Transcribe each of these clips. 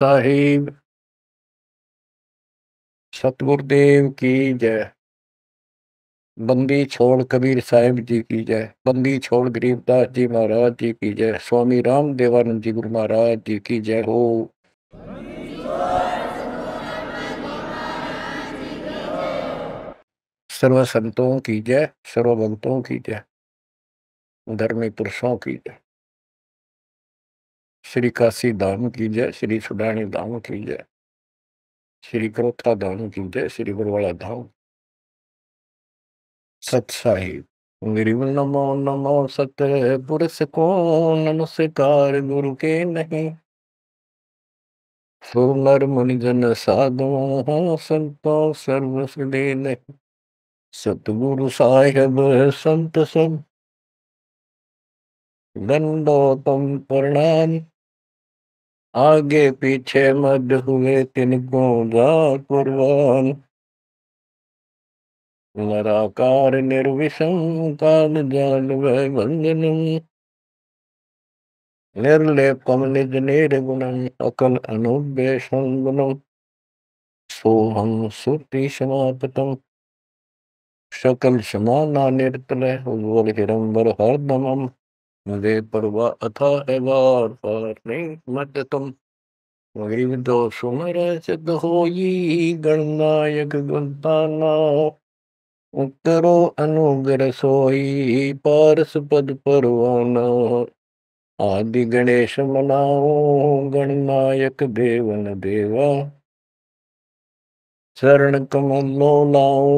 साहिब सतगुरुदेव की जय। बंदी छोड़ कबीर साहिब जी की जय। बंदी छोड़ गरीबदास जी महाराज जी की जय। स्वामी राम देवानंद जी गुरु महाराज जी की जय हो। सर्व संतों की जय, सर्व भक्तों की जय, धर्मी पुरुषों की जय। श्री काशी धाम की जय, श्री सुडानी धाम की जय, श्री करोत्रा धाम की जय, श्री बरवाड़ा धाम। सत साहिब गिरिव नमो नमो सत पुरुष को नमस्कार गुरु के नहीं। सो नर मुनि जन साधु संतो सर्व सुदे नहीं। सतगुरु साहिब संत सब दंडोतम प्रणाम। आगे पीछे मद हुए तिनको जा कुर्बान। निराकार निर्विषम काल जाल वै बंधनम। निर्लेपम निज निर्गुणम अकल अनुव्यसनं गुणम। सोहम सुरति समापतम सकल समाना निर्तल उज्ज्वल हिरंबर हरदमम। मुझे परवा अथा है वार पार नहीं मत तुम। गरीब दो सुमर सिद्ध होई गणनायक गुणताना। उत्तरो अनुग्रह सोई पारस पद परवाना। आदि गणेश मनाओ गणनायक देवन देवा। शरण कमलो लाओ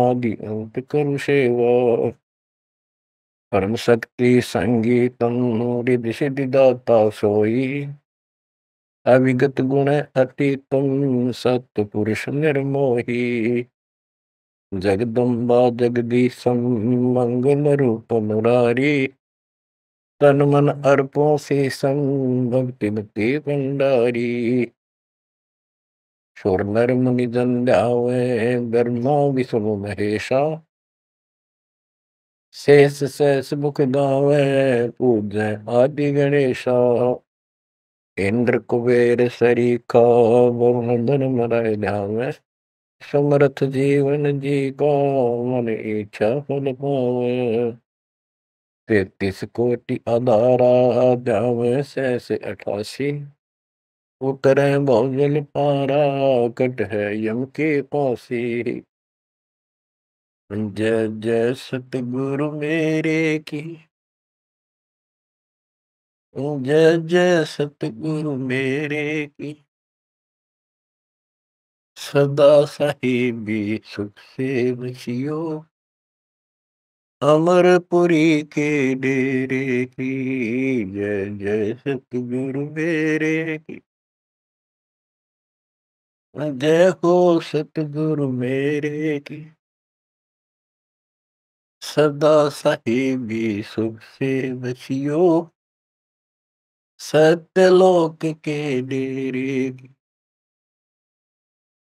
आदि अंत करु सेवा। परम शक्ति संगीतम रिद्धि सिद्धि दाता सोई। अविगत गुण अतीतम सत्य पुरुष निर्मोही। जगदम्बा जगदीशम मंगल रूप मुरारी। तन मन अर्पों से संग भक्ति मति भंडारी। सुर नर मुनि जन ध्यावे ब्रह्मा विष्णु महेशा। शेष सहस मुख गावे पूजै आदि गणेशा। इंद्र कुबेर सरीखा वरुण धन मरय ध्यावे। समर्थ जीवन जी को मन इच्छा फल पावे। 33 कोटि अधारा ध्यावे सहस 88। उतरे भौजल पारा कट है यम के पासी। जय जय सतगुरु मेरे की। जय जय सतगुरु मेरे की। सदा साहिबी सुख से बसियो। अमरपुरी के डेरे की। जय जय सतगुरु मेरे की। जय हो सतगुरु मेरे की। सदा साहिबी सुख से बसियो। सत्यलोक के डेरे की।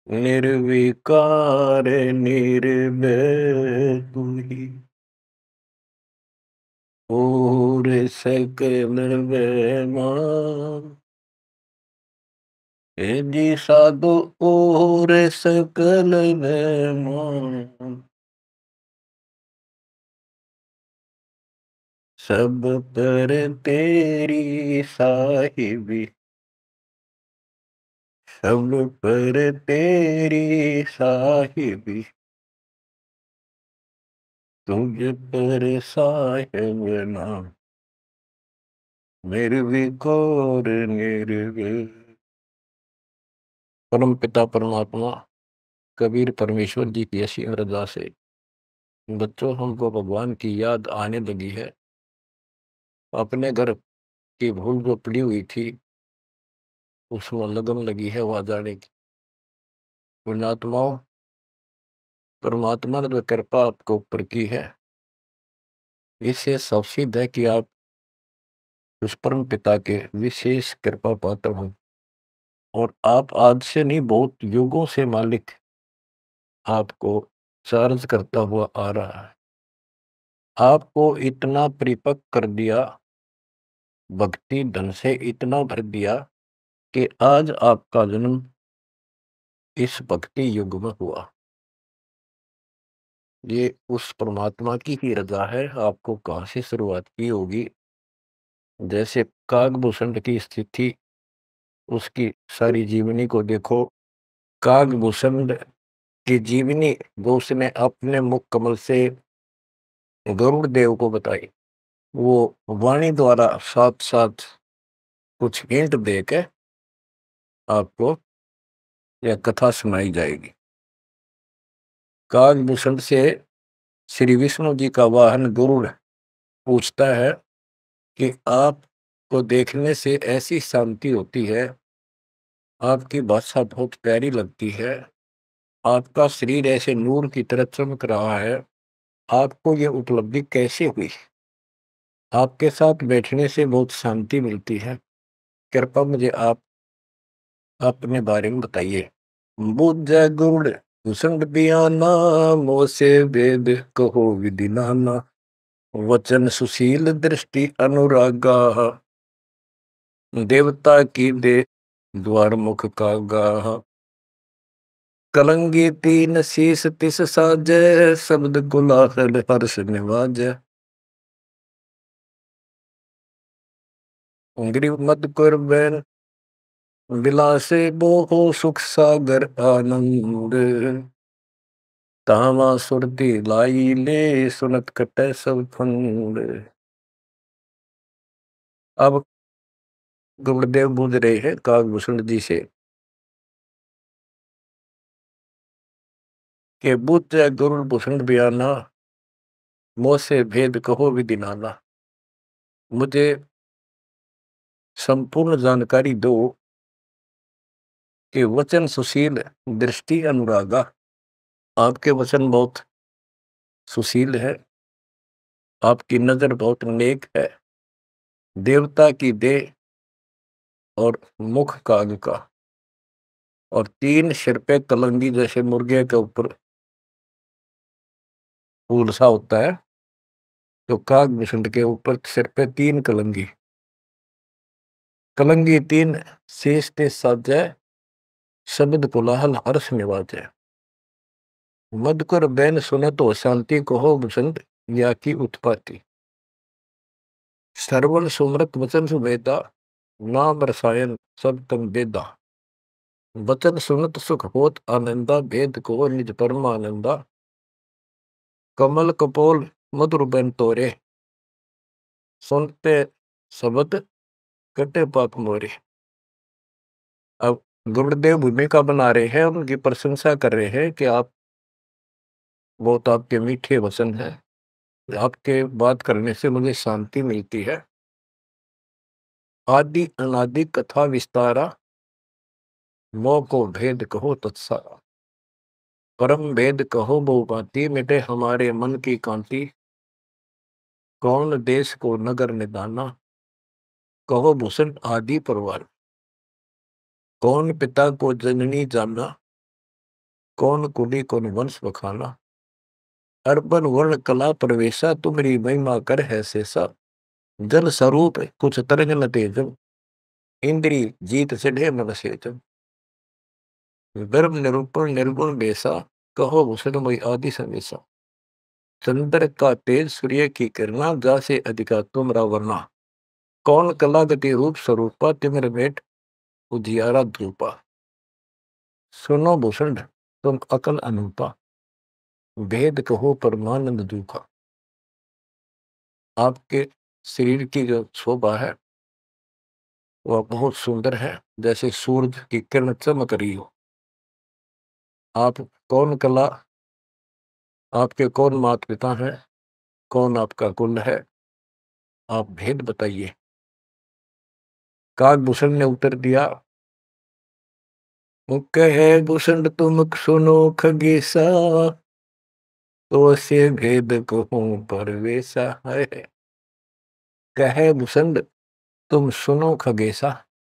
निर्विकार निर्भय तू ही। और सकल बेमान। हे जी साधु और सकल बेमान। सब पर तेरी साहिबी। सब पर तेरी साहिबी। तुझ पर साहिब नाम। निर्विकार निर्भय। परम पिता परमात्मा कबीर परमेश्वर जी की ऐसी अरदास है। बच्चों हमको भगवान की याद आने लगी है। अपने घर की भूल जो पड़ी हुई थी उसमें लगन लगी है वहां जाने की। पुण्यात्माओं परमात्मा ने जो कृपा आपको ऊपर की है इससे सब सिद्ध है कि आप उस परम पिता के विशेष कृपा पात्र हो। और आप आज से नहीं बहुत युगों से मालिक आपको चार्ज करता हुआ आ रहा है। आपको इतना परिपक्व कर दिया, भक्ति धन से इतना भर दिया कि आज आपका जन्म इस भक्ति युग में हुआ। ये उस परमात्मा की ही रज़ा है, आपको कहाँ से शुरुआत की होगी। जैसे कागभूषण की स्थिति, उसकी सारी जीवनी को देखो। कागभूषण की जीवनी जो उसने अपने मुख कमल से गरुड़ देव को बताई, वो वाणी द्वारा साथ साथ कुछ हिंट देके आपको यह कथा सुनाई जाएगी। कागभूषण से श्री विष्णु जी का वाहन गरुड़ पूछता है कि आपको देखने से ऐसी शांति होती है, आपकी भाषा बहुत प्यारी लगती है, आपका शरीर ऐसे नूर की तरह चमक रहा है, आपको ये उपलब्धि कैसे हुई? आपके साथ बैठने से बहुत शांति मिलती है, कृपया मुझे आप अपने बारे में बताइए। बुझ गुण भूषण बियाना, मोह से वेद कहो विधि नाना, वचन सुशील दृष्टि अनुरागा, देवता की दे द्वार मुख का गाह, कलंगी तीन शीस तिस साजय, शब्द गुलाल हर्ष निवाजय, ग्रीव मद कर बैन विलासे बोहो सुख सागर आनंद, तावा सुरती लाई ले सुनत कटै सब फंद। अब गुरुदेव बूझ रहे हैं कागभूषण जी से कि बुझ गुरु भूषण बयाना, मोह से भेद कहो विधि नाना। मुझे संपूर्ण जानकारी दो कि वचन सुशील दृष्टि अनुरागा, आपके वचन बहुत सुशील है, आपकी नजर बहुत नेक है, देवता की देह और मुख काग का, और तीन सिर पे कलंगी जैसे मुर्गे के ऊपर फूल सा होता है, तो कागभूषण के ऊपर सिर पे तीन कलंगी, कलंगी तीन शेष ते साजय, शब्द कोलाहल हर्ष निवाजय, मधुकर बैन सुनत हो शांति कहो बसंत, या की उत्पत्ति, श्रवण सुमरत वचन सुवेदा, नाम रसायन सब तम वेदा, वचन सुनत सुख होत आनंदा, भेद को निज परमानंदा, कमल कपोल मधुर बैन तोरे, सुनते शब्द कटे पाप मोरे। अब गुरुदेव भूमिका बना रहे हैं, उनकी प्रशंसा कर रहे हैं कि आप बहुत आपके मीठे वचन हैं, आपके बात करने से मुझे शांति मिलती है। आदि अनादि कथा विस्तारा, मोह को भेद कहो तत्सारा, परम भेद कहो बहु भांति, मिटे हमारे मन की कांति, कौन देश को नगर निदाना, कहो भूषण आदि परवार, कौन पिता को जननी जाना, कौन कुली कौन वंश बखाना, अर्पण वर्ण कला प्रवेशा, तुम्हारी महिमा कर है शेषा, जल स्वरूप कुछ तरंग न तेजम, इंद्री जीत चढ़े मन सेजम, गर्भ निरूपण निर्गुण बेसा, कहो भूषण मई आदि समेसा, चंद्र का तेज सूर्य की किरणा, जासे अधिका तुमरा वर्णा, कौन कला गति रूप स्वरूपा, तिमिर भेंट उजियारा धूपा, सुनो भूषण तुम अकल अनूपा, भेद कहो परमानंद दुखा। आपके शरीर की जो शोभा है वह बहुत सुंदर है, जैसे सूरज की किरण चमक रही हो। आप कौन कला, आपके कौन माता पिता हैं, कौन आपका कुल है, आप भेद बताइए। कागभूषण ने उत्तर दिया, कहे भूषण तुम सुनो खगेसा, तो से भेद कहूं परवेसा है। कहे भूषण तुम सुनो खगेसा,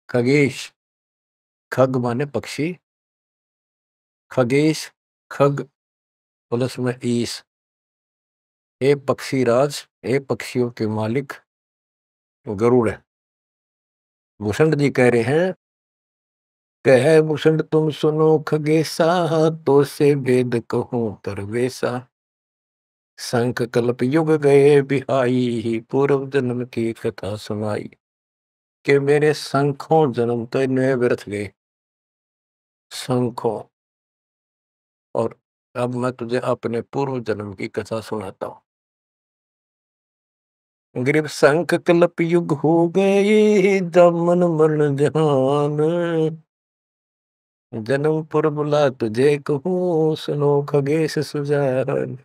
खगेश, खग माने पक्षी, खगेश खग प्लस में ईश, हे पक्षी राज, हे पक्षियों के मालिक गरुड़ है। भूषण जी कह रहे हैं कह भूषण तुम सुनो खगेसा, तो से वेद कहूं तरवेसा। शंख कल्प युग गए बिहाई, पूर्व जन्म की कथा सुनाई। कि मेरे शंखों जन्म तो इनमें व्यर्थ गए, शंखों। और अब मैं तुझे अपने पूर्व जन्म की कथा सुनाता हूँ। ग्रीव शंख कल्प युग हो गए, जमन मरण जहान। जन्म पर बुला तुझे कहूँ, सुनो खगेश सुजान।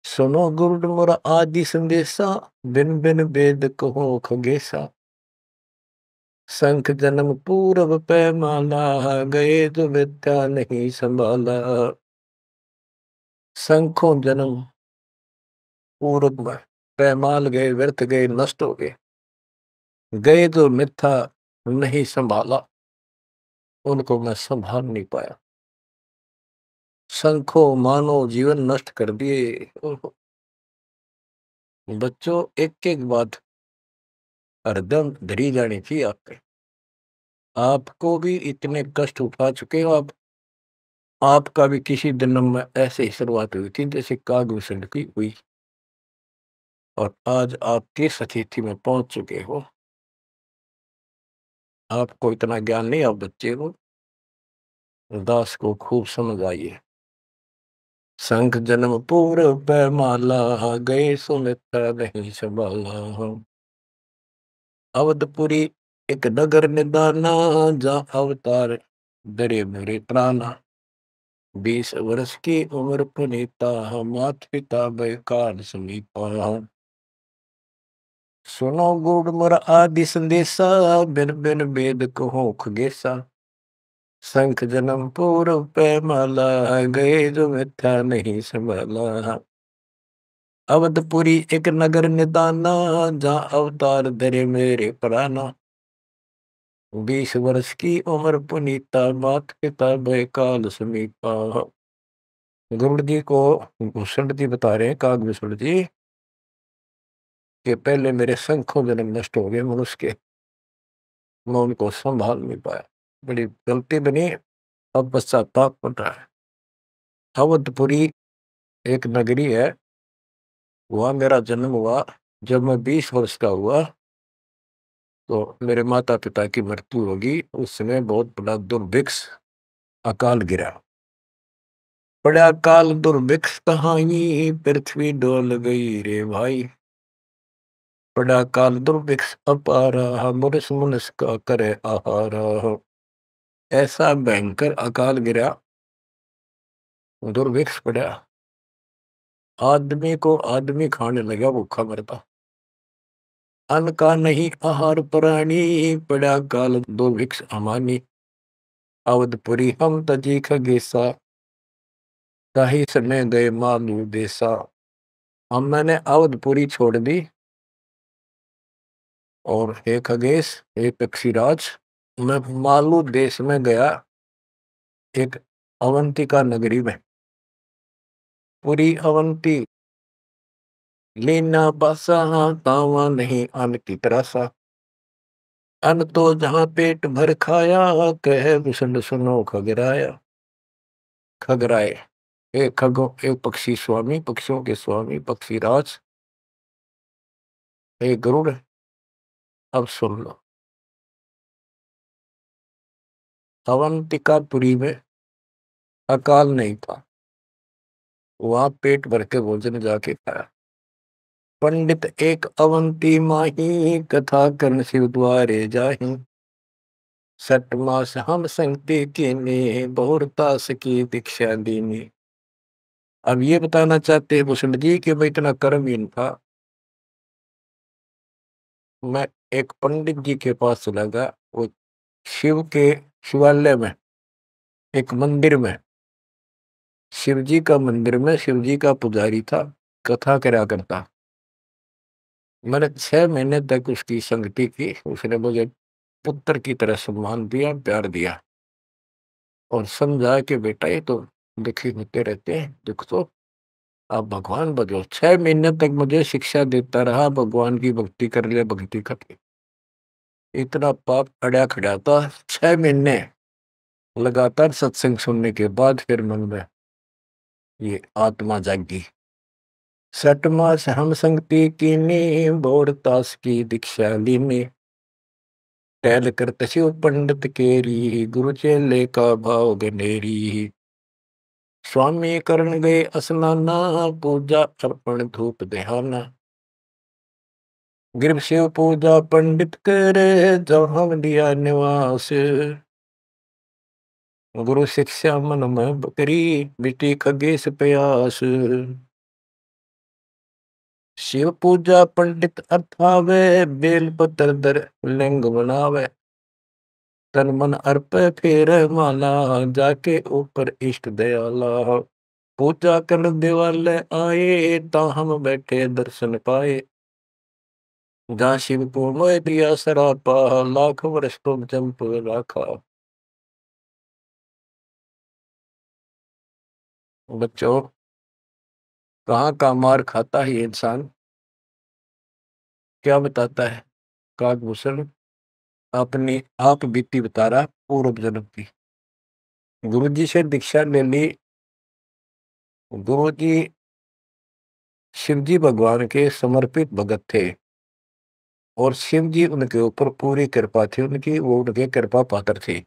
सुनो गुरुड मोरा आदि संदेशा, बिन बिन वेद कहो खगेसा। शंख जन्म पूरब पैमाला, गए जो विद्या नहीं संभाला। शंखों जन्म पूरब में पैमाल गए, व्यर्थ गए, नष्ट हो गए। गए जो मिथ्या नहीं संभाला, उनको मैं संभाल नहीं पाया। शंखों मानो जीवन नष्ट कर दिए। बच्चों, एक एक बात हरदम धरी जानी चाहिए आपके। आपको भी इतने कष्ट उठा चुके हो आप। आपका भी किसी जन्म में ऐसे ही शुरुआत हुई थी जैसे कागभूषण की हुई, और आज आप किस स्थिति में पहुंच चुके हो। आपको इतना ज्ञान नहीं, आप बच्चे हो। दास को खूब समझ आइए। शंख जन्म पूर्व पैमाला, गए सुमित्रा नहीं संभाला। अवधपुरी एक नगर निदाना, जहाँ अवतार दरे मेरे प्राणा। 20 वर्ष की उम्र पुनीता, मात पिता बेकार समीपा। सुनो गुड़ मोर आदि संदेशा, बिन बिन वेद कहो खगेसा। शंख जन्म पूर्व पैमाला, गए जो मिथ्या नहीं संभाला। अवधपुरी एक नगर निदाना, जहाँ अवतार धरे मेरे प्राणा। 20 वर्ष की उम्र पुनीता, मात पिता बेकाल समीपा। गुरुड़ जी को भूषण जी बता रहे हैं, कागभूषण जी, कि पहले मेरे शंखों जन्म नष्ट हो गए मनुष्य के, मैं उनको संभाल नहीं पाया। बड़ी गलती बनी, अब पश्चाताप बन रहा है। अवधपुरी एक नगरी है, वहां मेरा जन्म हुआ। जब मैं 20 वर्ष का हुआ तो मेरे माता पिता की मृत्यु होगी। उस समय बहुत बड़ा दुर्भिक्ष अकाल गिरा। बड़ा अकाल दुर्भिक्ष कहानी, पृथ्वी डोल गई रे भाई। बड़ा काल दुर्भिक्ष अपारा, मुनिस मुनिस का करे आहारा। ऐसा भयंकर अकाल गिरा, दुर्भिक्ष पड़ा। आदमी को आदमी खाने लगा, भूखा मरता। अन्न का नहीं आहार प्राणी, पड़ा काल दुर्भिक्ष अमानी। अवधपुरी हम तजी खगेसा, ताही समय गए मालू देसा। हम मैंने अवधपुरी छोड़ दी, और हे खगेश, हे पक्षीराज, मैं मालू देश में गया, एक अवंतिका नगरी में। पूरी अवंती लीना बासा, तावा नहीं अन्न की तरासा। अन्न तो जहां पेट भर खाया, कहे भूषण सुनो खगराया। खगराए, एक खगो, एक पक्षी स्वामी, पक्षियों के स्वामी पक्षीराज, एक गरुड़, अब सुन लो। अवंतिकापुरी में अकाल नहीं था, वहां पेट भर के भोजन जाके खाया। पंडित एक अवंती माही, कथा कर्ण शिव द्वारे जाही। 6 मास हम संगति कीनी, बहुरतास की दीक्षा दीनी। अब ये बताना चाहते हैं भूषण जी कि मैं इतना कर्महीन था। मैं एक पंडित जी के पास चला गया, वो शिव के शिवालय में, एक मंदिर में, शिव जी का मंदिर में, शिव जी का पुजारी था, कथा करा करता। मैंने 6 महीने तक उसकी संगति की। उसने मुझे पुत्र की तरह सम्मान दिया, प्यार दिया, और समझा कि बेटा ये तो दुखी होते रहते हैं, दुख तो आप भगवान बनो। 6 महीने तक मुझे शिक्षा देता रहा, भगवान की भक्ति कर ले, भक्ति कर ले। इतना पाप अड़ा खड़ा था। 6 महीने लगातार सत्संग सुनने के बाद फिर मन में ये आत्मा जागी। 6 मास हम संगति कीनी, बोर तास की दीक्षा लीनी। टहल कर तस्यु पंडित केरी, गुरु चेले का भाव गनेरी। स्वामी करण गए स्नाना, पूजा अर्पण धूप देहाना। गिर शिव पूजा पंडित करे, जहाँ लिया निवास। गुरु शिक्षा मन में बकरी, मिट्टी खगेश प्यास। शिव पूजा पंडित अथावे, बेल पत्र दर लिंग बनावे। तन मन अर्प फेर माला, जाके ऊपर इष्ट दयाला। पूजा कर दिवाले आए, ता हम बैठे दर्शन पाए। जहाँ शिव को मोह दिया सरापा, लाख वर्ष तुम जंप राखा। बच्चों, कहाँ का मार खाता है ये इंसान? क्या बताता है काकभूषण? अपनी आप बीती बता रहा पूर्व जन्म की। गुरु जी से दीक्षा ले ली। गुरु जी शिव जी भगवान के समर्पित भगत थे और शिव जी उनके ऊपर पूरी कृपा थी उनकी, वो उनके कृपा पात्र थे।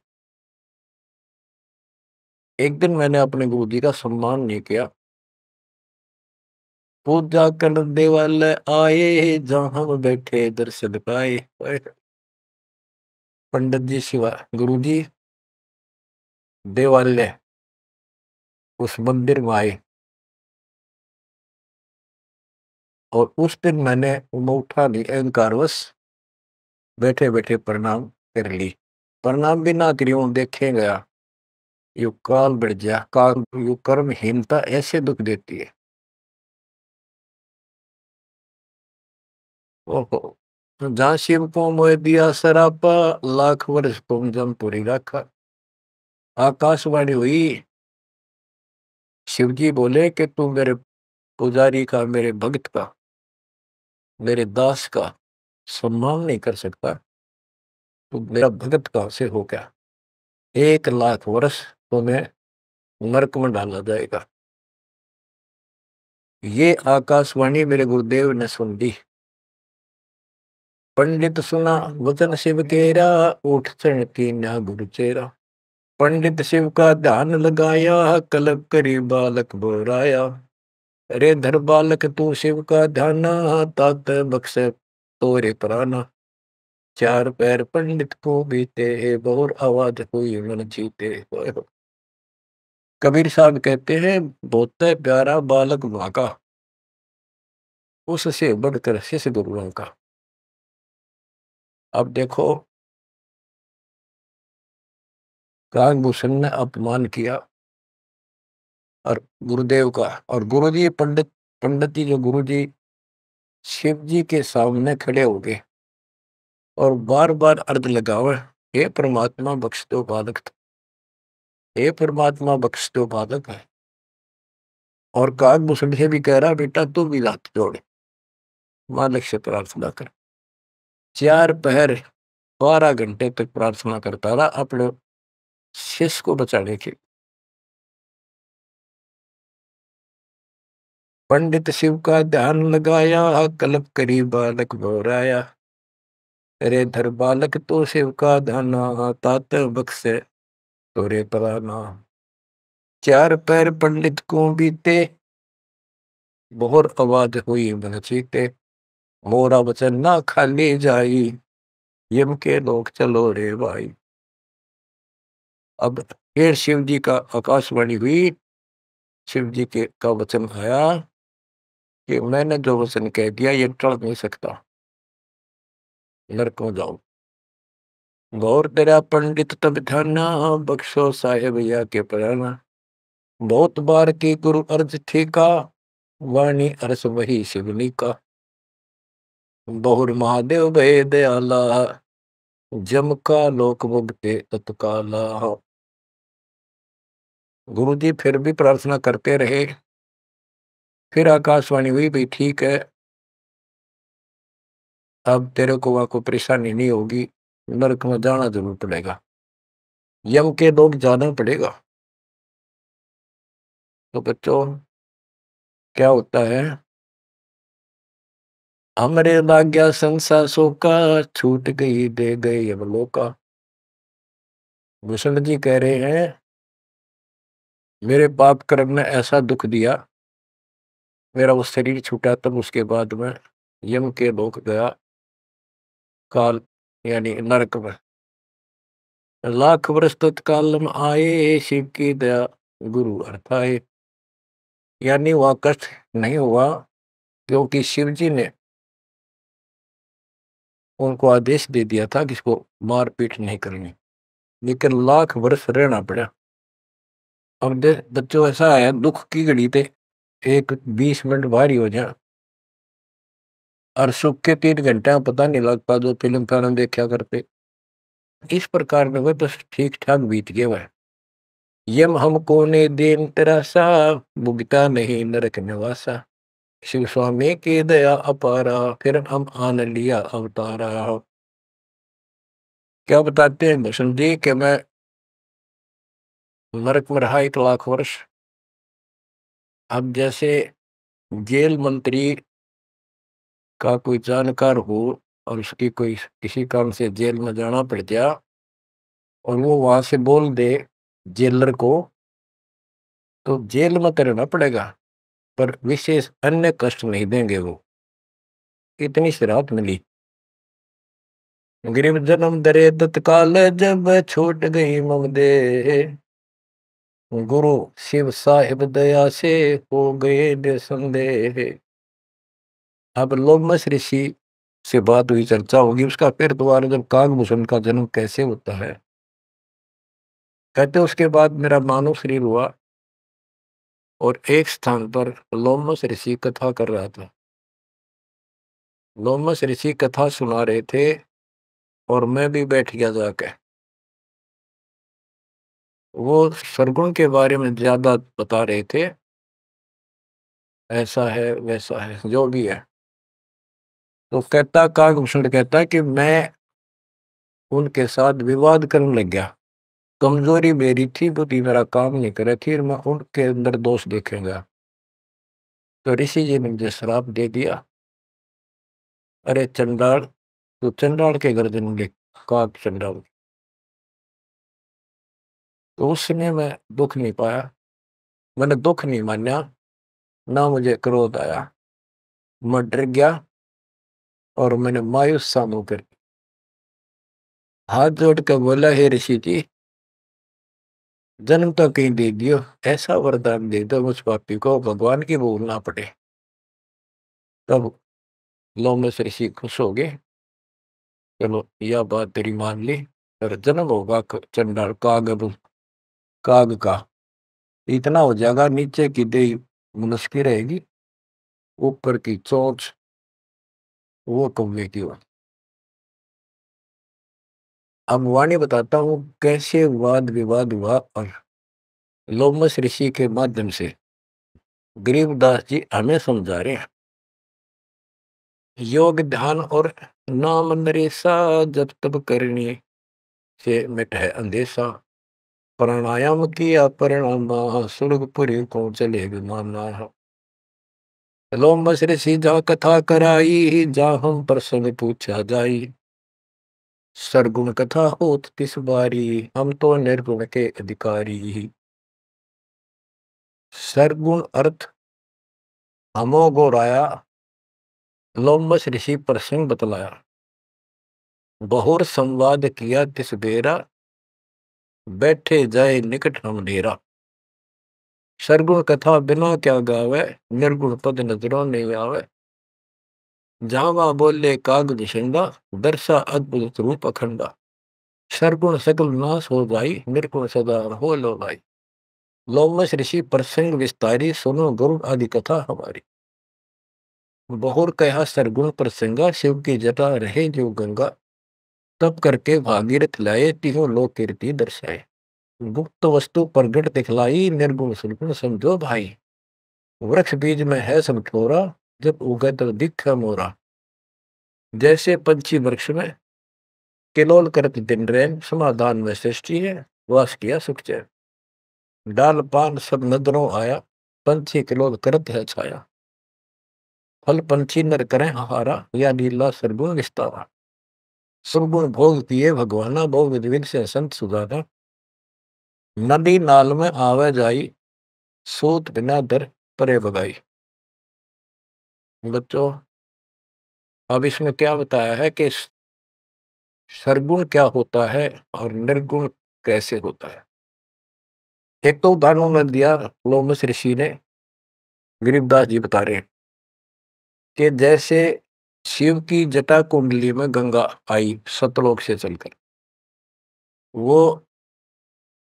एक दिन मैंने अपने गुरु जी का सम्मान नहीं किया। पूजा करने वाले आए, जहां हम बैठे दर्शन पाए। पंडित जी शिवा गुरु जी देवालय उस मंदिर में आए और उस दिन मैंने उठा नहीं, अहंकारवश बैठे बैठे प्रणाम कर ली। प्रणाम भी ना करियो देखे गया, यू काल बढ़ गया। काल यू कर्महीनता ऐसे दुख देती है। ओहो, जहाँ शिव को मोह दिया सरापा, लाख वर्ष तुम जमपुरी रखा। आकाशवाणी हुई। शिव जी बोले कि तू मेरे पुजारी का, मेरे भक्त का, मेरे दास का सम्मान नहीं कर सकता, तू मेरा भगत कहां से हो गया? 1 लाख वर्ष तुम्हें नरक में डाला जाएगा। ये आकाशवाणी मेरे गुरुदेव ने सुन ली। पंडित सुना वचन शिव केरा, उठ चढ़ की ना गुरु चेरा। पंडित शिव का ध्यान लगाया, कलप करी बालक बोराया। अरे धर बालक तू शिव का ध्यान, तात बख्श तोरे प्राणा। 4 पैर पंडित को बीते, बहुत आवाज हुई मन जीते। कबीर साहब कहते हैं बहुत प्यारा बालक माँ का, उससे बढ़कर शिष्य गुरुओं का। अब देखो, काकभूषण ने अपमान किया और गुरुदेव का। और गुरु जी पंडित जी जो गुरु जी शिव जी के सामने खड़े हो गए और बार बार अर्ज लगावे, हे परमात्मा बख्श दो बालक, हे परमात्मा बख्श दो बालक है। और काकभूषण से भी कह रहा, बेटा तू भी हाथ जोड़, मालिक से प्रार्थना कर। 4 पहर 12 घंटे तक प्रार्थना करता रहा अपने शिष्य को बचाने की। पंडित शिव का ध्यान लगाया, कल्प करी बालक बोराया। अरे धर बालक तो शिव का ध्याना, तात बख्शे तोरे प्राणा। 4 पैर पंडित को बीते, बहुत आवाज हुई मन चीते। मोरा वचन ना खाली जाई, यम के लोग चलो रे भाई। अब फिर शिव जी का आकाशवाणी हुई। शिव जी के का वचन आया कि मैंने जो वचन कह दिया ये टल नहीं सकता, नरकों जाओ। गौर तेरा पंडित तब ध्याना, बख्शो साहेब या के प्राणा। बहुत बार की गुरु अर्ज ठीका, वाणी अरस वही शिवनी का। बहुर महादेव भय दयाला, जम का लोक मुक्ते तत्काला। गुरु जी फिर भी प्रार्थना करते रहे। फिर आकाशवाणी हुई, भाई ठीक है, अब तेरे को वहां कोई परेशानी नहीं होगी, नरक में जाना जरूर पड़ेगा, यम के लोग जाना पड़ेगा। तो बच्चों क्या होता है, हमरे लाग्या संसासों का, छूट गई दे गए यमलों का। भूषण जी कह रहे हैं मेरे पाप कर्म ने ऐसा दुख दिया, मेरा वो शरीर छूटा, तब उसके बाद में यम के लोक गया, काल यानी नरक में। लाख वर्ष तत्काल में आए, शिव की दया गुरु अर्थाए। यानी वह कष्ट नहीं हुआ, क्योंकि शिव जी ने उनको आदेश दे दिया था कि इसको मारपीट नहीं करनी, लेकिन लाख वर्ष रहना पड़ा। अब बच्चों ऐसा है, दुख की घड़ी थे एक 20 मिनट भारी हो जाए, और सुख के 3 घंटे में पता नहीं लगता, जो फिल्म फिल्म देखा करते इस प्रकार में वह बस ठीक ठाक बीत गया वह। यम हमको ने देन तेरा सा, भुगता नहीं नरक निवासा। शिव स्वामी की दया अपारा, फिर हम आन लिया अवतारा। क्या बताते हैं भूषण जी कि मैं नरक में रहा 1 लाख वर्ष। अब जैसे जेल मंत्री का कोई जानकार हो और उसकी कोई किसी काम से जेल में जाना पड़ गया, और वो वहां से बोल दे जेलर को, तो जेल में तो रहना पड़ेगा, पर विशेष अन्य कष्ट नहीं देंगे वो। इतनी सी राहत मिली। गरीब जन्म दरे तत्काल, जब छूट गई मम दे, गुरु शिव साहिब दया से हो गए निसंदेह। अब लोमस ऋषि से बात हुई, चर्चा होगी उसका, फिर दोबारा जब कागभूषण का जन्म कैसे होता है, कहते उसके बाद मेरा मानव शरीर हुआ, और एक स्थान पर लोमस ऋषि कथा कर रहा था। लोमस ऋषि कथा सुना रहे थे, और मैं भी बैठ गया जाके। वो सरगुण के बारे में ज्यादा बता रहे थे, ऐसा है वैसा है जो भी है। तो कहता कागभूषण कहता कि मैं उनके साथ विवाद करने लग गया। कमजोरी मेरी थी, बुद्धि मेरा काम नहीं करे थी, और मैं उनके अंदर दोष देखेंगा। तो ऋषि जी ने मुझे श्राप दे दिया, अरे चंडाल, तो चंडाल के घर जन्म, काग चंडाल। तो उस समय मैं दुख नहीं पाया, मैंने दुख नहीं माना, ना मुझे क्रोध आया। मैं डर गया, और मैंने मायूस सा मुंह कर हाथ जोड़ कर बोला, हे ऋषि जी, जन्म तो कहीं दे दियो, ऐसा वरदान दे दो मुझ पापी को भगवान की भूल ना पड़े। तब लोमस ऋषि खुश हो गए, चलो यह बात तेरी मान ली, और जन्म होगा चंडाल काग का, इतना हो जाएगा, नीचे की देह मनुष्य की रहेगी, ऊपर की चोंच वो कौवे की हो। अब वाणी बताता हूँ कैसे वाद विवाद हुआ, और लोमस ऋषि के माध्यम से गरीबदास जी हमें समझा रहे हैं। योग ध्यान और नाम नरेसा, जब तब करने से मिट है अंदेशा। प्राणायाम किया परिणाम, सुरगपुरी को चले विमाना। लोमस ऋषि जा कथा कराई, जा हम प्रसंग पूछा जाई। सरगुण कथा होत तिस बारी, हम तो निर्गुण के अधिकारी। सरगुण अर्थ हमो गोराया, लोमस ऋषि प्रसंग बतलाया। बहुर संवाद किया तिस बेरा, बैठे जाए निकट हम डेरा। सरगुण कथा बिना क्या गावे, निर्गुण पद नजरों नहीं आवे। जावा बोले काग निषंगा, दर्शा अद्भुत रूप अखंडा। सरगुण सकल नाश हो जाई, निर्गुण सदा हो लो भाई। लोमस ऋषि प्रसंग विस्तारी, सुनो गुरु आदि कथा हमारी। बहुर कहा सरगुण प्रसंगा, शिव की जटा रहे जो गंगा। तब करके भागीरथ लाए, तीनों लोक कीर्ति दर्शाए। गुप्त वस्तु प्रगट दिखलाई, निर्गुण सुरगुण समझो भाई। वृक्ष बीज में है सब ठोरा, जब उगे तो दिख मोरा। जैसे पंछी वृक्ष में किलोल करत दिन रैन, समाधान में सृष्टि है, वास किया सुख चैन। डाल पान सब नजरों आया, पंछी किलोल करत है छाया। फल पंछी नर करें आहारा, या लीला सरगुण विस्तारा। सुरगुण भोग पिए भगवाना, भोग विधि विधि से संत सुजाना। नदी नाल में आवे जाई, सूत बिना दर परे बगाई। बच्चों, अब इसमें क्या बताया है कि सरगुण क्या होता है और निर्गुण कैसे होता है। एक तो उदाहरण में दिया लोमस ऋषि ने, गरीबदास जी बता रहे हैं कि जैसे शिव की जटा कुंडली में गंगा आई सतलोक से चलकर, वो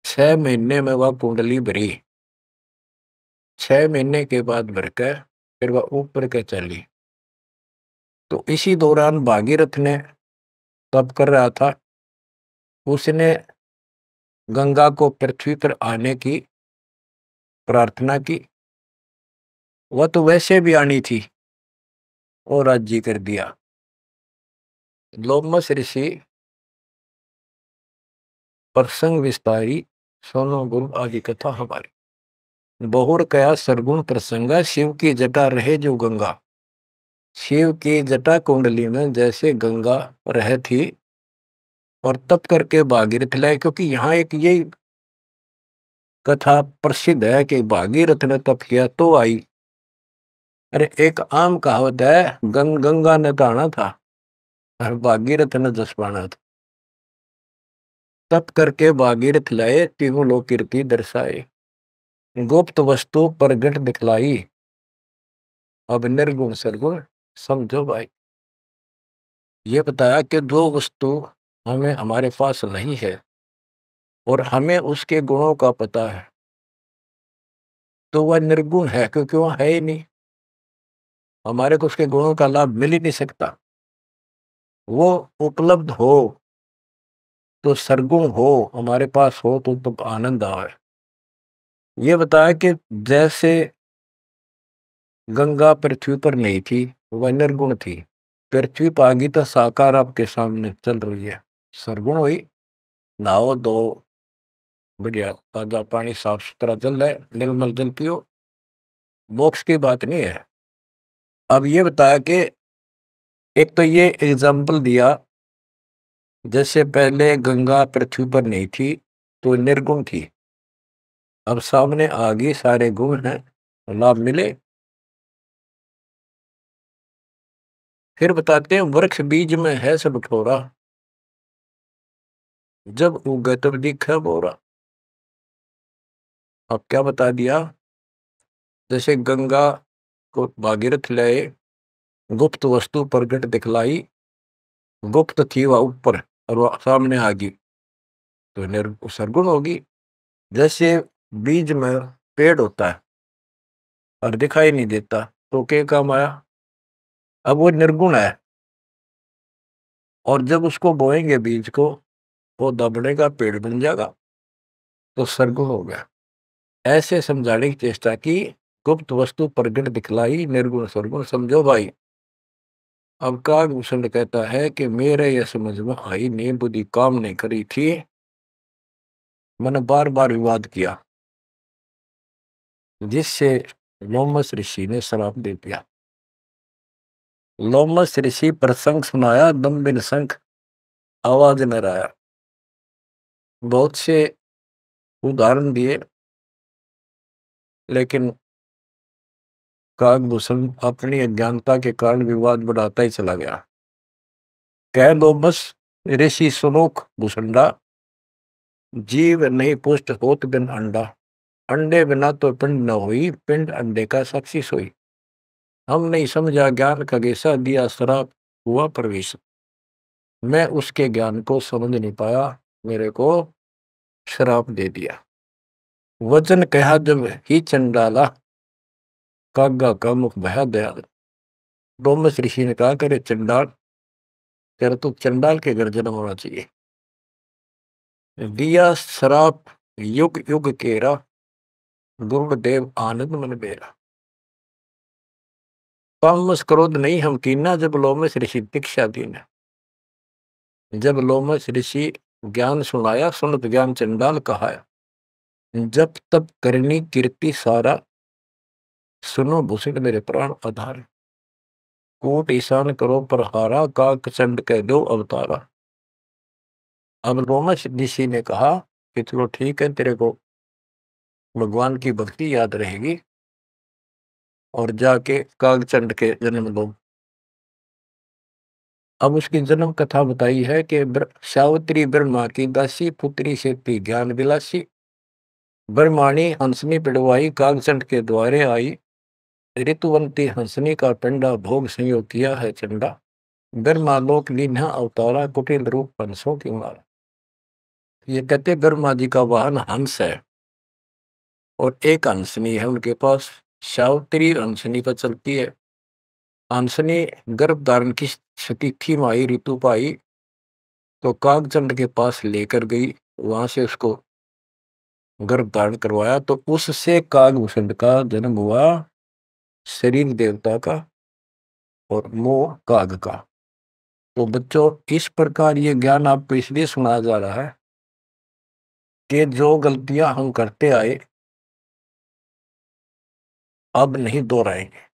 6 महीने में वह कुंडली भरी, 6 महीने के बाद भरकर फिर वह ऊपर के चली। तो इसी दौरान भागीरथ ने तप कर रहा था, उसने गंगा को पृथ्वी पर आने की प्रार्थना की। वह तो वैसे भी आनी थी और राज्य कर दिया। लोमस ऋषि प्रसंग विस्तारी, सोनो गुरु आदि कथा हमारी। बहुर कया सरगुण प्रसंगा, शिव की जटा रहे जो गंगा। शिव की जटा कुंडली में जैसे गंगा रह थी और तप करके भागीरथ लाए, क्योंकि यहाँ एक ये कथा प्रसिद्ध है कि भागीरथ ने तप किया तो आई। अरे एक आम कहावत है, गंगा ने नहाना था और भागीरथ ने जस पाना था। तप करके भागीरथ लाए, तीनों लोक कीर्ति दर्शाए। गुप्त वस्तु प्रगट दिखलाई, अब निर्गुण सरगुण समझो भाई। ये बताया कि दो वस्तु हमें हमारे पास नहीं है और हमें उसके गुणों का पता है, तो वह निर्गुण है, क्योंकि वह है ही नहीं, हमारे को उसके गुणों का लाभ मिल ही नहीं सकता। वो उपलब्ध हो तो सरगुण हो, हमारे पास हो तो आनंद आए। ये बताया कि जैसे गंगा पृथ्वी पर नहीं थी, वह निर्गुण थी। पृथ्वी पर आ गई तो साकार आपके सामने चल रही है, सरगुण हुई। नहाओ दो, बढ़िया ताजा पानी, साफ सुथरा जल है, निर्मल जल पियो, मोक्ष की बात नहीं है। अब ये बताया कि एक तो ये एग्जाम्पल दिया, जैसे पहले गंगा पृथ्वी पर नहीं थी तो निर्गुण थी, अब सामने आ गई, सारे गुण हैं, लाभ मिले। फिर बताते हैं, वृक्ष बीज में है सब ठोरा, जब उगे तब दिखे बोरा। अब क्या बता दिया, जैसे गंगा को भागीरथ लाए, गुप्त वस्तु प्रगट दिखलाई, गुप्त थी वह ऊपर और वह सामने आ गई तो सरगुण होगी। जैसे बीज में पेड़ होता है और दिखाई नहीं देता तो क्या काम आया, अब वो निर्गुण है, और जब उसको बोएंगे बीज को, पौधा बढ़ेगा, पेड़ बन जाएगा, तो सरगुण हो गया। ऐसे समझाने की चेष्टा की, गुप्त वस्तु प्रगट दिखलाई, निर्गुण सरगुण समझो भाई। अब कागभूषण कहता है कि मेरे यह समझ में आई नहीं, बुद्धि काम नहीं करी थी, मैंने बार बार विवाद किया, जिससे लोमस ऋषि ने श्राप दे दिया। लोमस ऋषि प्रसंग सुनाया, दम बिन शंख आवाज न आया। बहुत से उदाहरण दिए, लेकिन कागभूषण अपनी अज्ञानता के कारण विवाद बढ़ाता ही चला गया। कह लोमस ऋषि सुनोख भूषंडा, जीव नहीं पुष्ट होत बिन अंडा। अंडे बिना तो पिंड न हुई, पिंड अंडे का साक्षी सोई। हम नहीं समझा ज्ञान का गेसा, दिया श्राप हुआ प्रवेश। मैं उसके ज्ञान को समझ नहीं पाया, मेरे को श्राप दे दिया। वचन कहा जब ही चंडाला, कागा का मुख भया दयाल। डोमस ऋषि ने कहा, करे चंडाल, तेरा तो चंडाल के घर जन्म होना चाहिए। दिया श्राप युग युग केरा, गुरुदेव आनंद मन बेरा। पामस क्रोध नहीं हम कीना, जब लोमस ऋषि दीक्षा दीन। जब लोमश ऋषि ज्ञान सुनाया, सुनत ज्ञान चंडाल कहाया। जब तब करनी कीर्ति सारा, सुनो भूषण मेरे प्राण आधार। कोट ईशान करो प्रहारा, काक चंड कह दो अवतारा। अब लोमश ऋषि ने कहा कि चलो ठीक है, तेरे को भगवान की भक्ति याद रहेगी और जाके कागचंड के जन्म लो। अब उसकी जन्म कथा बताई है कि सावित्री ब्रह्मा की दासी, पुत्री से थी ज्ञान विलासी। ब्रह्माणी हंसनी पिड़वाई, कागचंड के द्वारे आई। ऋतुवंती हंसनी का पिंडा, भोग संयोग किया है चंडा। ब्रह्मा लोक लीन्हा अवतारा, कुटिल रूप हंसों की मारा। ये कहते ब्रह्मा जी का वाहन हंस है और एक हंसनी है उनके पास। सावित्री हंसनी पर चलती है। हंसनी गर्भ धारण की स्थिति में आई, ऋतु पाई तो कागचंद के पास लेकर गई। वहां से उसको गर्भ धारण करवाया तो उससे कागभूषण का जन्म हुआ, शरीर देवता का और मोह काग का। तो बच्चों, इस प्रकार ये ज्ञान आपको इसलिए सुनाया जा रहा है कि जो गलतियां हम करते आए अब नहीं दोहराएंगे।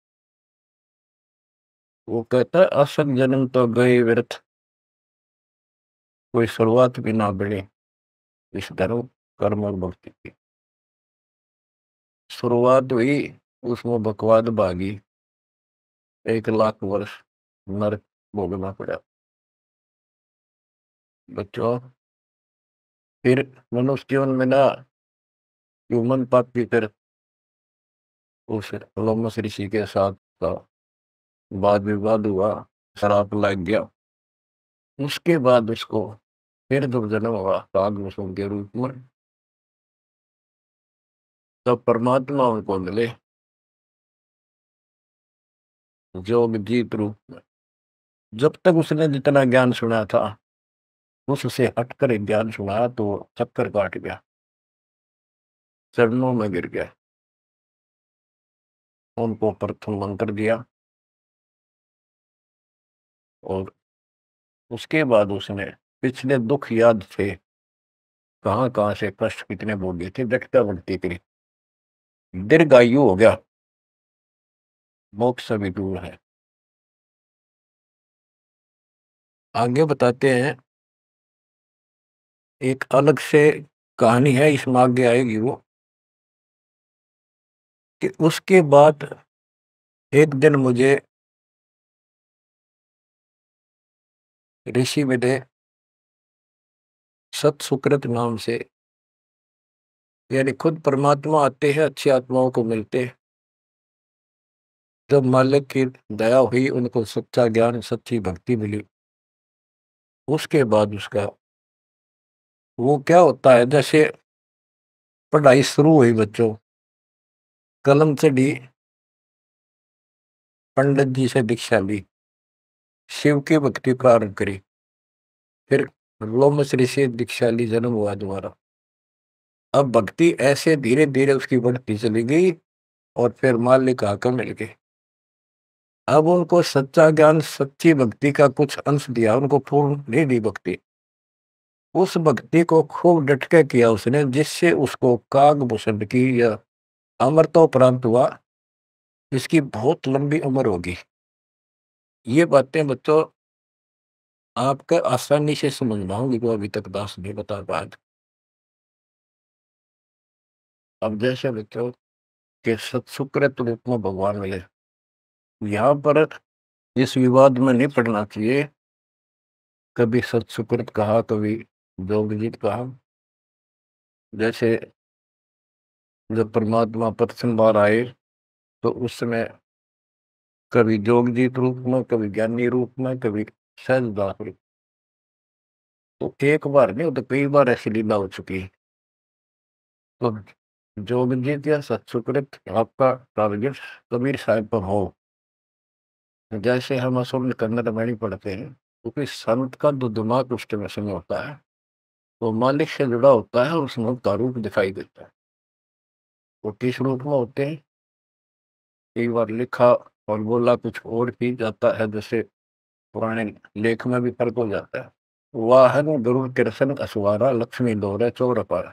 वो कहता है असत जन्म तो गए व्यर्थ, कोई शुरुआत भी ना बढ़े इस धर्म कर्म और भक्ति की। शुरुआत हुई, उसमें बकवाद भागी, 1 लाख वर्ष नरक भोगना पड़ा। बच्चों, फिर मनुष्य जीवन में ना ह्यूमन पाप की फिर उस लोमस ऋषि के साथ का वाद विवाद हुआ, शराब लग गया। उसके बाद उसको फिर जब जन्म हुआ कागभूषण के रूप में, तब परमात्मा उनको मिले जोग जीत रूप में। जब तक उसने जितना ज्ञान सुना था उससे हटकर ज्ञान सुना तो चक्कर काट गया, चरणों में गिर गया। उनको प्रथम मंत्र दिया और उसके बाद उसने पिछले दुख याद थे, कहाँ कहाँ से कष्ट कितने भोगे थे, व्यक्ता बढ़ती थी, दीर्घायु हो गया, मोक्ष भी दूर है। आगे बताते हैं, एक अलग से कहानी है, इसमें आगे आएगी वो, कि उसके बाद एक दिन मुझे ऋषि मिले सत सुकृत नाम से, यानी खुद परमात्मा आते हैं, अच्छी आत्माओं को मिलते हैं। जब मालिक की दया हुई, उनको सच्चा ज्ञान सच्ची भक्ति मिली, उसके बाद उसका वो क्या होता है, जैसे पढ़ाई शुरू हुई बच्चों, कलम चढ़ी, पंडित जी से दीक्षा ली, शिव की भक्ति प्रारंभ करी, फिर लोमस ऋषि से दीक्षा ली, जन्म हुआ दोबारा। अब भक्ति ऐसे धीरे धीरे उसकी बढ़ती चली गई और फिर मालिक आकर मिल गए। अब उनको सच्चा ज्ञान सच्ची भक्ति का कुछ अंश दिया, उनको पूर्ण नहीं दी भक्ति। उस भक्ति को खूब डट के किया उसने, जिससे उसको कागभूषण की या अमरता प्राप्त हुआ, इसकी बहुत लंबी उम्र होगी। ये बातें बच्चों आपका आसानी से समझ में होंगी, वो अभी तक दास नहीं बता पाया। अब जैसे बच्चों के सत्सुकृत रूप में भगवान मिले, यहाँ पर इस विवाद में नहीं पड़ना चाहिए, कभी सत्सुकृत कहा, कभी जोगजीत कहा। जैसे जब परमात्मा प्रथम बार आए तो उस समय कभी जोगजीत रूप में, कभी ज्ञानी रूप में, कभी सहजदास रूप। तो एक बार नहीं, वो तो कई बार ऐसी लीला हो चुकी है। तो जोगजीत या सत्सुकृत आपका टारगेट कबीर साहब पर हो, जैसे हम असल कन्नड़ में नहीं पढ़ते हैं, क्योंकि संत का जो दिमाग उस समय होता है वो मालिक से जुड़ा होता है, उसमें उसका रूप दिखाई देता है। वो किस रूप में होते हैं, कई बार लिखा और बोला कुछ और भी जाता है, जैसे पुराने लेख में भी फर्क हो जाता है। वाहन गरुड़ कृष्ण असवारा लक्ष्मी दौरे चौर पर।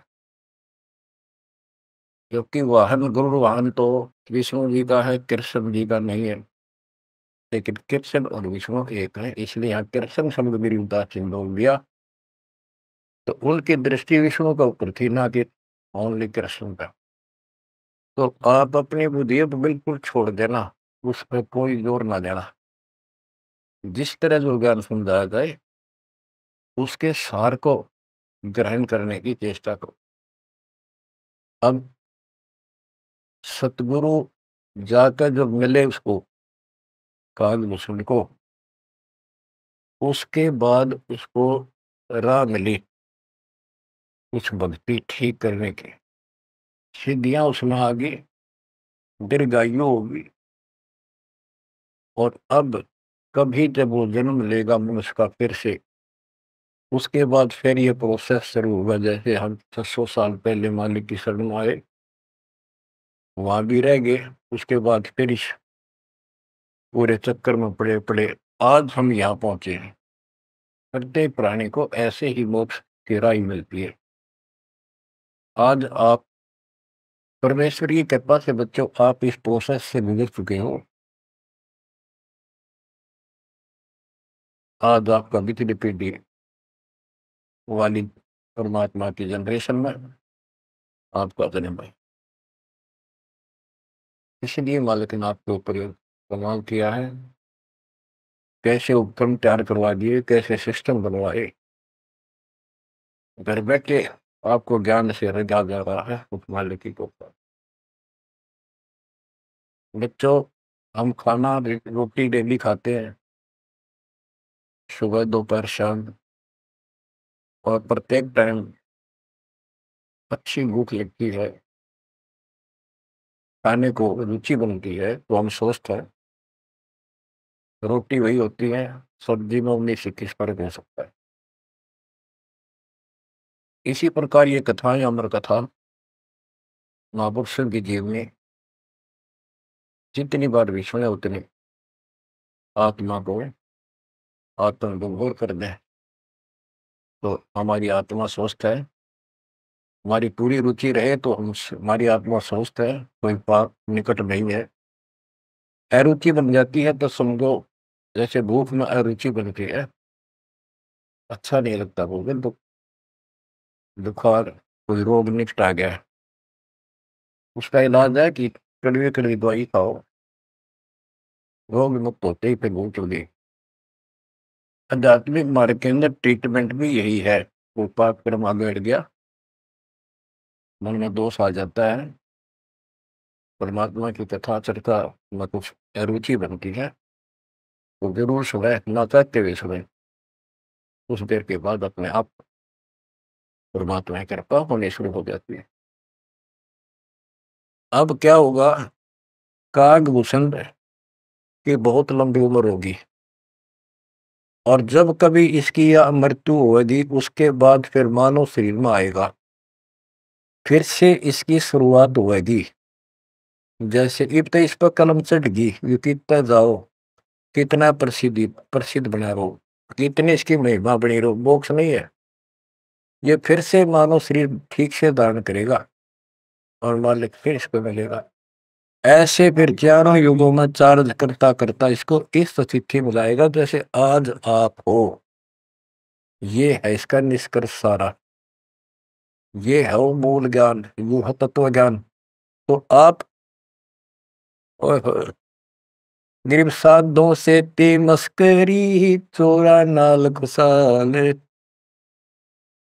क्योंकि वाहन गरुड़ वाहन तो विष्णु जी का है, कृष्ण जी का नहीं है। लेकिन कृष्ण और विष्णु एक है, इसलिए यहाँ कृष्ण शब्द मेरी उदासीन बोल दिया। तो उनकी दृष्टि विष्णु के ऊपर थी, ना कि ओनली कृष्ण का। तो आप अपनी बुद्धि पर बिल्कुल छोड़ देना, उस पर कोई जोर ना देना। जिस तरह जो ज्ञान समझाया जाए उसके सार को ग्रहण करने की चेष्टा करो। अब सतगुरु जाकर जब मिले उसको, कालभूषण को, उसके बाद उसको राह मिली कुछ भक्ति ठीक करने की, सिद्धियां उसमें आ गई, दीर्घायु होगी। और अब कभी जब वो जन्म लेगा मनुष्य का फिर से, उसके बाद फिर ये प्रोसेस शुरू होगा। जैसे हम 600 साल पहले मालिक की शरण में आए, वहां भी रह गए, उसके बाद फिर इस पूरे चक्कर में पड़े पड़े आज हम यहाँ पहुंचे हैं। प्रत्येक प्राणी को ऐसे ही मोक्ष की राह मिलती है। आज आप परमेश्वर की कृपा से बच्चों, आप इस प्रोसेस से गुजर चुके हो। आज आपका पिछली पीढ़ी वाली परमात्मा की जनरेशन में आपका जन्म है। इसलिए मालिक ने आपके ऊपर कमाल किया है। कैसे उपक्रम तैयार करवा दिए, कैसे सिस्टम बनवाए, घर बैठे आपको ज्ञान से रजा जा रहा है उस मालिक की कृपा। बच्चों, हम खाना रोटी डेली खाते हैं, सुबह दोपहर शाम, और प्रत्येक टाइम अच्छी भूख लगती है, खाने को रुचि बनती है, तो हम स्वस्थ हैं। रोटी वही होती है, सब्जी में 19-21 फर्क हो सकता है। इसी प्रकार ये कथाएं, अमर कथा महापुरुषों की जीवनी जितनी बार भी सुने उतनी आत्मा को आत्मविभोर कर दें। तो हमारी आत्मा स्वस्थ है, हमारी पूरी रुचि रहे तो हम, हमारी आत्मा स्वस्थ है, कोई पाप निकट नहीं है। अरुचि बन जाती है तो समझो जैसे भूख में अरुचि बनती है, अच्छा नहीं लगता, बोले तो बुखार, कोई रोग निकट आ गया है, उसका इलाज है कि कड़वी कड़वी दवाई खाओ, रोग मुक्त होते ही फिर भूख लगी। आध्यात्मिक मार्ग के अंदर ट्रीटमेंट भी यही है। वो पाप कर्म आगे बढ़ गया, मन में दोष आ जाता है, परमात्मा की कथा चर्चा में कुछ अरुचि बनती है, तो जरूर सुबह ना चाहते हुए सुबह, कुछ देर के बाद अपने आप परमात्मा की कृपा होने शुरू हो जाती है। अब क्या होगा, कागभूषण की बहुत लंबी उम्र होगी, और जब कभी इसकी यह मृत्यु होगी उसके बाद फिर मानव शरीर में आएगा, फिर से इसकी शुरुआत होगी। जैसे इब तो इस पर कलम चढ़ गई, ये कितना जाओ, कितना प्रसिद्धि प्रसिद्ध बना रहो, कितनी इसकी महिमा बनी रहो, मोक्ष नहीं है। ये फिर से मानव शरीर ठीक से धारण करेगा और मालिक फिर इसको मिलेगा। ऐसे फिर चारों युगों में चार्ज करता करता इसको इस स्थिति में लाएगा जैसे आज आप हो। ये है इसका निष्कर्ष सारा, ये है वो मूल ज्ञान, वो है तत्व ज्ञान। तो आप गरीब साधों से ते मस्करी, चोरा नाल घुसाल,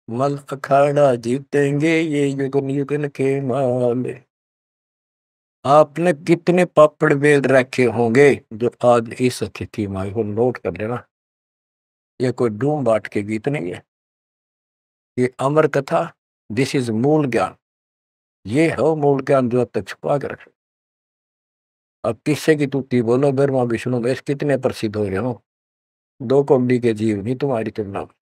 मल अखाड़ा जीतेंगे ये युगन युगन के माल। आपने कितने पापड़ बेल रखे होंगे जो आज इस स्थिति में आए हो, नोट कर लेना। ये कोई डूम बाट के गीत नहीं है, ये अमर कथा, दिस इज मूल ज्ञान। ये है मूल ज्ञान जो अब तक छुपा कर रखे। अब किससे की तुति बोलो, ब्रह्मा विष्णु महेश कितने प्रसिद्ध हो रहे हो, दो कौड़ी के जीव नहीं तुम्हारी तुलना में।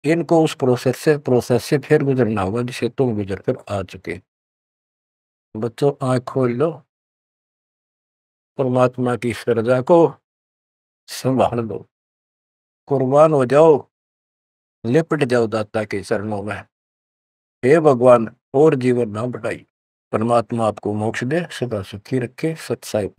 इनको उस प्रोसेस से फिर गुजरना होगा जिसे तुम गुजर कर आ चुके। बच्चों, आंख खोल लो, परमात्मा की श्रद्धा को संभाल लो, कुर्बान हो जाओ, लिपट जाओ दाता के चरणों में। हे भगवान, और जीवन ना बढ़ाई। परमात्मा आपको मोक्ष दे, सदा सुखी रखे। सत साहिब।